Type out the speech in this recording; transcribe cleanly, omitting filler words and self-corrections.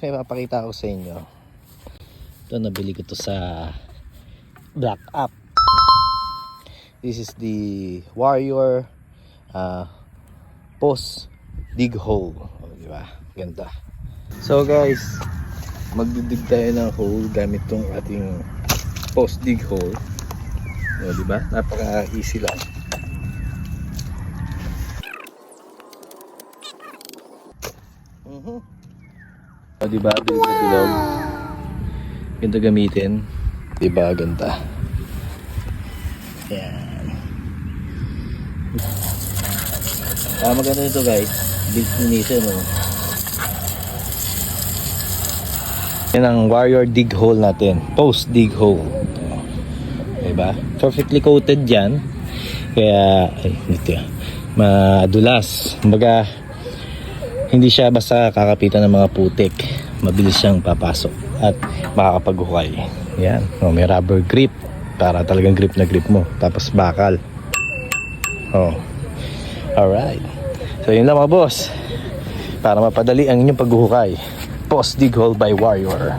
may papakita ako sa inyo. Ito, nabili ko to sa Black App. This is the Warrior Post Dig Hole. Diba? Ganda. So guys, magdidig tayo ng hole gamit tong ating Post Dig Hole. Diba? Napaka easy lang. Diba? Bilog. Ganda gamitin. Diba? Ganda. Yan. Maganda ito guys. Big finition. Yan ang Warrior Dig Hole natin. Post Dig Hole. Diba? Perfectly coated yan. Kaya, dito madulas. Kumbaga, hindi siya basta kakapitan ng mga putik. Mabilis siyang papasok at makakapaghuhukay. Yan. May rubber grip para talagang grip na grip mo. Tapos bakal. Alright. So yun lang mga boss. Para mapadali ang inyong paghuhukay. Post Dig Hole by Warrior.